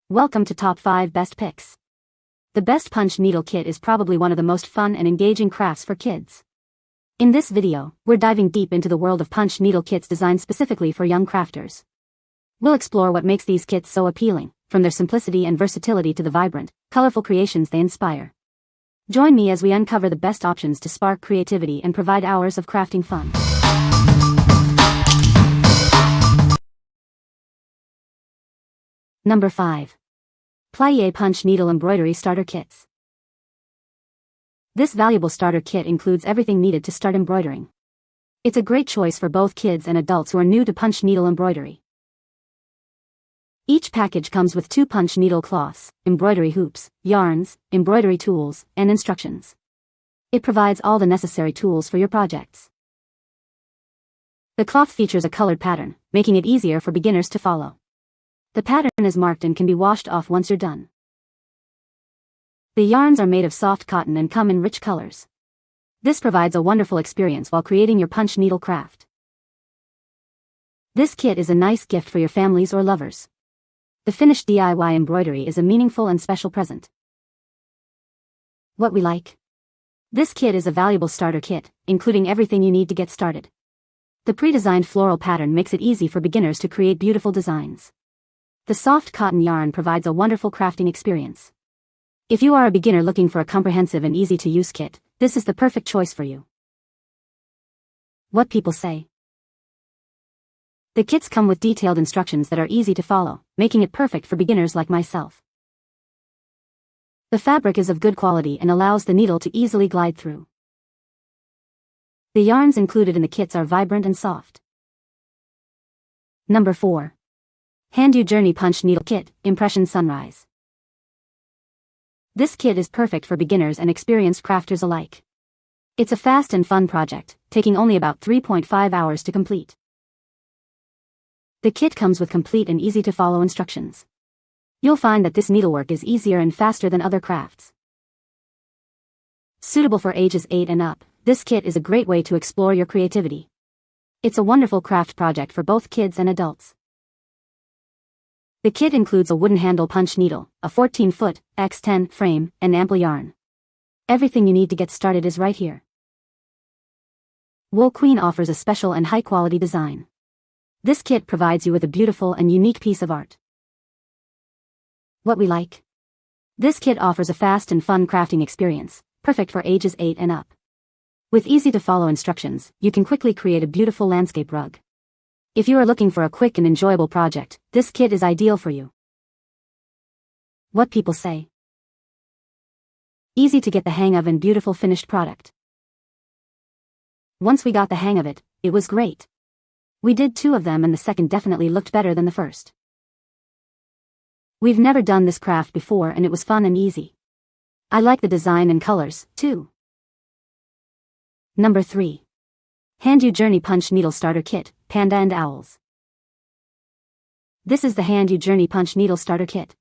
Welcome to Top 5 Best Picks. The Best Punch Needle Kit is probably one of the most fun and engaging crafts for kids. In this video, we're diving deep into the world of punch needle kits designed specifically for young crafters. We'll explore what makes these kits so appealing, from their simplicity and versatility to the vibrant, colorful creations they inspire. Join me as we uncover the best options to spark creativity and provide hours of crafting fun. Number 5. Pllieay Punch Needle Embroidery Starter Kits. This valuable starter kit includes everything needed to start embroidering. It's a great choice for both kids and adults who are new to punch needle embroidery. Each package comes with 2 punch needle cloths, embroidery hoops, yarns, embroidery tools, and instructions. It provides all the necessary tools for your projects. The cloth features a colored pattern, making it easier for beginners to follow. The pattern is marked and can be washed off once you're done. The yarns are made of soft cotton and come in rich colors. This provides a wonderful experience while creating your punch needle craft. This kit is a nice gift for your families or lovers. The finished DIY embroidery is a meaningful and special present. What we like. This kit is a valuable starter kit, including everything you need to get started. The pre-designed floral pattern makes it easy for beginners to create beautiful designs. The soft cotton yarn provides a wonderful crafting experience. If you are a beginner looking for a comprehensive and easy-to-use kit, this is the perfect choice for you. What people say. The kits come with detailed instructions that are easy to follow, making it perfect for beginners like myself. The fabric is of good quality and allows the needle to easily glide through. The yarns included in the kits are vibrant and soft. Number 4. Hand-You Journey Punch Needle Kit, Impression Sunrise. This kit is perfect for beginners and experienced crafters alike. It's a fast and fun project, taking only about 3.5 hours to complete. The kit comes with complete and easy-to-follow instructions. You'll find that this needlework is easier and faster than other crafts. Suitable for ages 8 and up, this kit is a great way to explore your creativity. It's a wonderful craft project for both kids and adults. The kit includes a wooden handle punch needle, a 14-foot x 10 frame, and ample yarn. Everything you need to get started is right here. Wool Queen offers a special and high-quality design. This kit provides you with a beautiful and unique piece of art. What we like. This kit offers a fast and fun crafting experience, perfect for ages 8 and up. With easy-to-follow instructions, you can quickly create a beautiful landscape rug. If you are looking for a quick and enjoyable project, this kit is ideal for you. What people say. Easy to get the hang of and beautiful finished product. Once we got the hang of it, it was great. We did 2 of them and the second definitely looked better than the first. We've never done this craft before and it was fun and easy. I like the design and colors, too. Number 3. Hand-You Journey Punch Needle Starter Kit, Panda and Owls. This is the Hand-You Journey Punch Needle Starter Kit.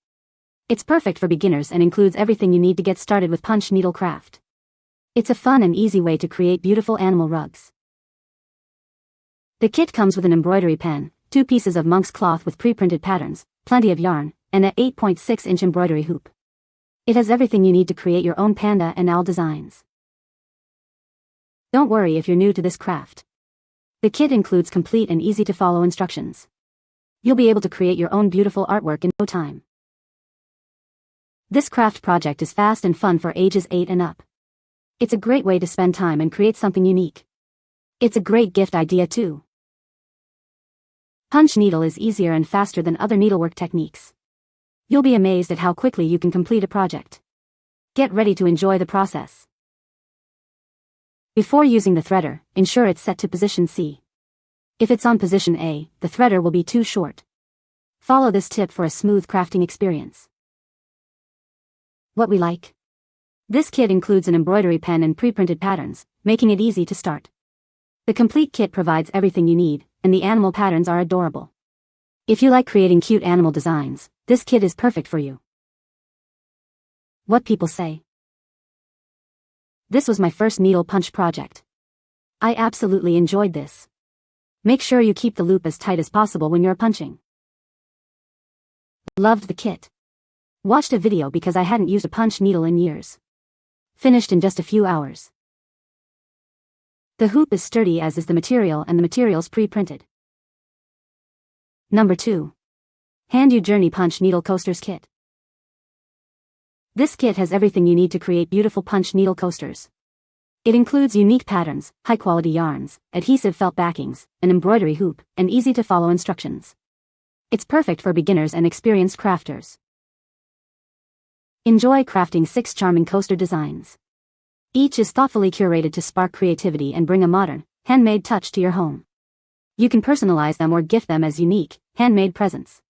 It's perfect for beginners and includes everything you need to get started with punch needle craft. It's a fun and easy way to create beautiful animal rugs. The kit comes with an embroidery pen, 2 pieces of monk's cloth with pre-printed patterns, plenty of yarn, and an 8.6-inch embroidery hoop. It has everything you need to create your own panda and owl designs. Don't worry if you're new to this craft. The kit includes complete and easy-to-follow instructions. You'll be able to create your own beautiful artwork in no time. This craft project is fast and fun for ages 8 and up. It's a great way to spend time and create something unique. It's a great gift idea too. Punch needle is easier and faster than other needlework techniques. You'll be amazed at how quickly you can complete a project. Get ready to enjoy the process. Before using the threader, ensure it's set to position C. If it's on position A, the threader will be too short. Follow this tip for a smooth crafting experience. What we like. This kit includes an embroidery pen and pre-printed patterns, making it easy to start. The complete kit provides everything you need, and the animal patterns are adorable. If you like creating cute animal designs, this kit is perfect for you. What people say. This was my first needle punch project. I absolutely enjoyed this. Make sure you keep the loop as tight as possible when you're punching. Loved the kit. Watched a video because I hadn't used a punch needle in years. Finished in just a few hours. The hoop is sturdy as is the material and the material's pre-printed. Number 2. Hand You Journey Punch Needle Coasters Kit. This kit has everything you need to create beautiful punch needle coasters. It includes unique patterns, high-quality yarns, adhesive felt backings, an embroidery hoop, and easy-to-follow instructions. It's perfect for beginners and experienced crafters. Enjoy crafting 6 charming coaster designs. Each is thoughtfully curated to spark creativity and bring a modern, handmade touch to your home. You can personalize them or gift them as unique, handmade presents.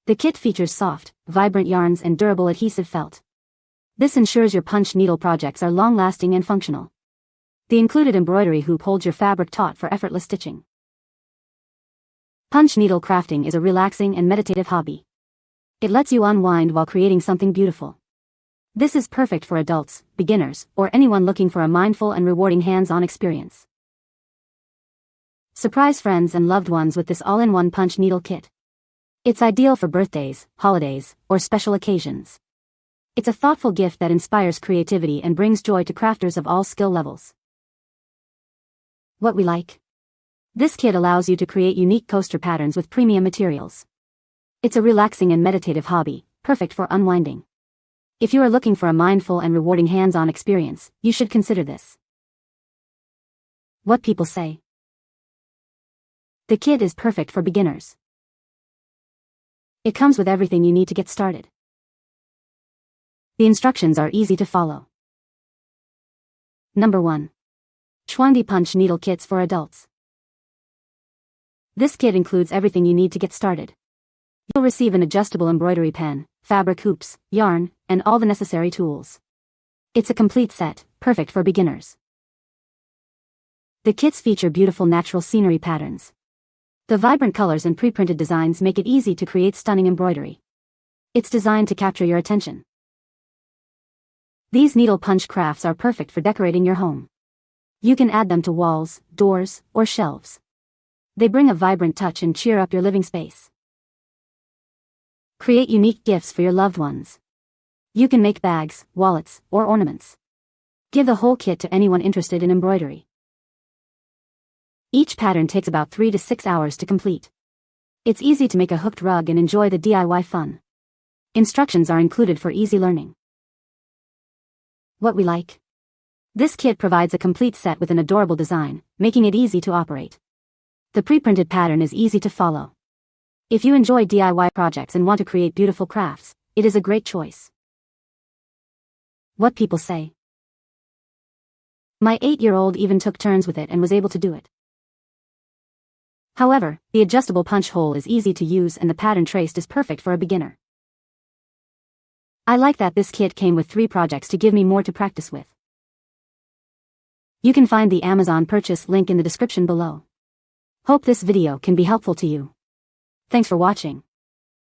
The kit features soft, vibrant yarns and durable adhesive felt. This ensures your punch needle projects are long-lasting and functional. The included embroidery hoop holds your fabric taut for effortless stitching. Punch needle crafting is a relaxing and meditative hobby. It lets you unwind while creating something beautiful. This is perfect for adults, beginners, or anyone looking for a mindful and rewarding hands-on experience. Surprise friends and loved ones with this all-in-one punch needle kit. It's ideal for birthdays, holidays, or special occasions. It's a thoughtful gift that inspires creativity and brings joy to crafters of all skill levels. What we like. This kit allows you to create unique coaster patterns with premium materials. It's a relaxing and meditative hobby, perfect for unwinding. If you are looking for a mindful and rewarding hands-on experience, you should consider this. What people say. The kit is perfect for beginners. It comes with everything you need to get started. The instructions are easy to follow. Number 1. Chuangdi Punch Needle Kits for Adults. This kit includes everything you need to get started. You'll receive an adjustable embroidery pen, fabric hoops, yarn, and all the necessary tools. It's a complete set, perfect for beginners. The kits feature beautiful natural scenery patterns. The vibrant colors and pre-printed designs make it easy to create stunning embroidery. It's designed to capture your attention. These needle punch crafts are perfect for decorating your home. You can add them to walls, doors, or shelves. They bring a vibrant touch and cheer up your living space. Create unique gifts for your loved ones. You can make bags, wallets, or ornaments. Give the whole kit to anyone interested in embroidery. Each pattern takes about 3 to 6 hours to complete. It's easy to make a hooked rug and enjoy the DIY fun. Instructions are included for easy learning. What we like. This kit provides a complete set with an adorable design, making it easy to operate. The pre-printed pattern is easy to follow. If you enjoy DIY projects and want to create beautiful crafts, it is a great choice. What people say. My 8-year-old even took turns with it and was able to do it. However, the adjustable punch hole is easy to use and the pattern traced is perfect for a beginner. I like that this kit came with 3 projects to give me more to practice with. You can find the Amazon purchase link in the description below. Hope this video can be helpful to you. Thanks for watching.